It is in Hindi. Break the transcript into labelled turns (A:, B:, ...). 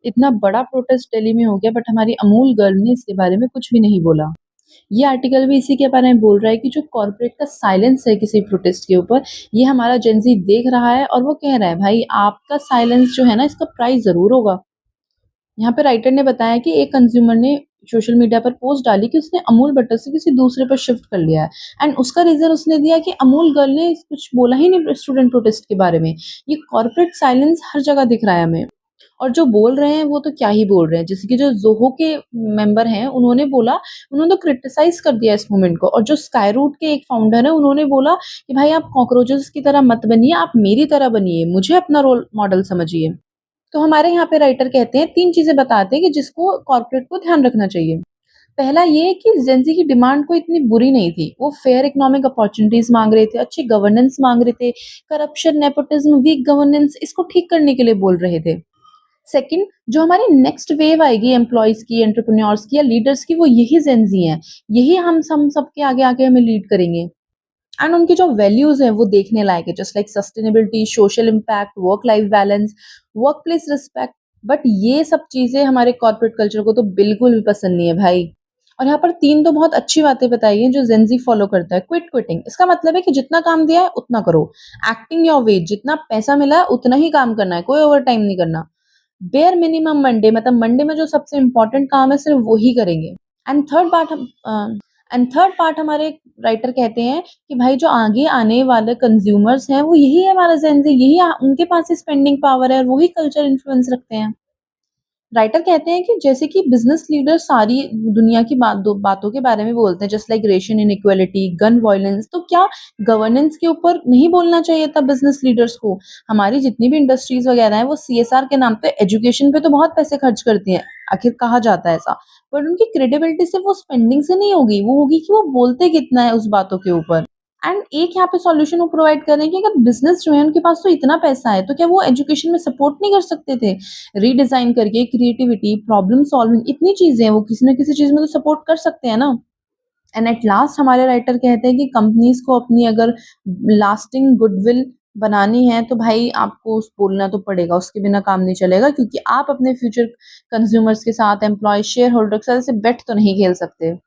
A: इतना बड़ा प्रोटेस्ट दिल्ली में हो गया बट हमारी अमूल गर्ल ने इसके बारे में कुछ भी नहीं बोला। ये आर्टिकल भी इसी के बारे में बोल रहा है कि जो कॉर्पोरेट का साइलेंस है किसी प्रोटेस्ट के ऊपर, ये हमारा जेन ज़ी देख रहा है और वो कह रहा है भाई आपका साइलेंस जो है ना इसका प्राइस ज़रूर होगा। यहाँ पे राइटर ने बताया कि एक कंज्यूमर ने सोशल मीडिया पर पोस्ट डाली कि उसने अमूल बटर से किसी दूसरे पर शिफ्ट कर लिया है एंड उसका रीज़न उसने दिया कि अमूल गर्ल ने कुछ बोला ही नहीं स्टूडेंट प्रोटेस्ट के बारे में। ये कॉर्पोरेट साइलेंस हर जगह दिख रहा है हमें। और जो बोल रहे हैं वो तो क्या ही बोल रहे हैं, जैसे कि जो ज़ोहो के मेंबर हैं उन्होंने बोला, उन्होंने तो क्रिटिसाइज़ कर दिया इस मूवमेंट को और जो स्काई रूट के एक फाउंडर हैं उन्होंने बोला कि भाई आप कॉकरोचेस की तरह मत बनिए, आप मेरी तरह बनिए, मुझे अपना रोल मॉडल समझिए। तो हमारे यहाँ पे राइटर कहते हैं 3 चीज़ें बताते हैं कि जिसको कॉर्पोरेट को ध्यान रखना चाहिए। पहला ये कि जेन ज़ी की डिमांड कोई इतनी बुरी नहीं थी, वो फेयर इकोनॉमिक अपॉर्च्युनिटीज़ माँग रहे थे, अच्छी गवर्नेंस माँग रहे थे, करप्शन, नेपोटिज़्म, वीक गवर्नेंस इसको ठीक करने के लिए बोल रहे थे। सेकंड, जो हमारी नेक्स्ट वेव आएगी एम्प्लॉइज़ की, एंटरप्रेन्योर्स की या लीडर्स की वो यही जेन ज़ी हैं। यही हम सबके आगे आके हमें लीड करेंगे। एंड उनकी जो वैल्यूज़ हैं वो देखने लायक है, just like sustainability, social impact, work life balance, work place respect. But ये सब चीज़ें हमारे कॉर्पोरेट कल्चर को तो बिल्कुल भी पसंद नहीं है भाई। और यहाँ पर 3 तो बहुत अच्छी बातें बताई हैं जो जेन ज़ी फॉलो करता है। क्विट क्विटिंग, इसका मतलब है कि जितना काम दिया है उतना करो। एक्टिंग योर वेज, जितना पैसा मिला है उतना ही काम करना है, कोई ओवरटाइम नहीं करना। बेयर मिनिमम मंडे, मतलब मंडे में जो सबसे इम्पोर्टेंट काम है सिर्फ वो ही करेंगे। एंड थर्ड पार्ट हम थर्ड पार्ट हमारे राइटर कहते हैं कि भाई जो आगे आने वाले कंज्यूमर्स हैं वो यही है हमारा जेन ज़ी, यही उनके पास ही स्पेंडिंग पावर है और वही कल्चर इन्फ्लुएंस रखते हैं। राइटर कहते हैं कि जैसे कि बिजनेस लीडर सारी दुनिया की बातों के बारे में बोलते हैं, just like ration inequality, gun violence, तो क्या गवर्नेंस के ऊपर नहीं बोलना चाहिए था बिजनेस लीडर्स को? हमारी जितनी भी इंडस्ट्रीज वगैरह हैं वो सीएसआर के नाम पे एजुकेशन पे तो बहुत पैसे खर्च करती हैं, आखिर कहा जाता है ऐसा। बट उनकी क्रेडिबिलिटी सिर्फ वो स्पेंडिंग से नहीं होगी, वो होगी कि वो बोलते कितना है उस बातों के ऊपर। एंड एक यहाँ पे सॉल्यूशन वो प्रोवाइड कर रहे हैं कि अगर बिज़नेस जो है उनके पास तो इतना पैसा है, तो क्या वो एजुकेशन में सपोर्ट नहीं कर सकते थे? रीडिज़ाइन करके क्रिएटिविटी, प्रॉब्लम सॉल्विंग इतनी चीज़ें हैं, वो किसी न किसी चीज़ में तो सपोर्ट कर सकते हैं ना? एंड एट लास्ट हमारे राइटर कहते हैं कि कंपनीज़ को अपनी अगर लास्टिंग गुडविल बनानी है, तो भाई आपको बोलना तो पड़ेगा, उसके बिना काम नहीं चलेगा क्योंकि आप अपने फ्यूचर कंज्यूमर्स के साथ, एम्प्लॉयी, शेयर होल्डर के साथ ऐसे बेट तो नहीं खेल सकते।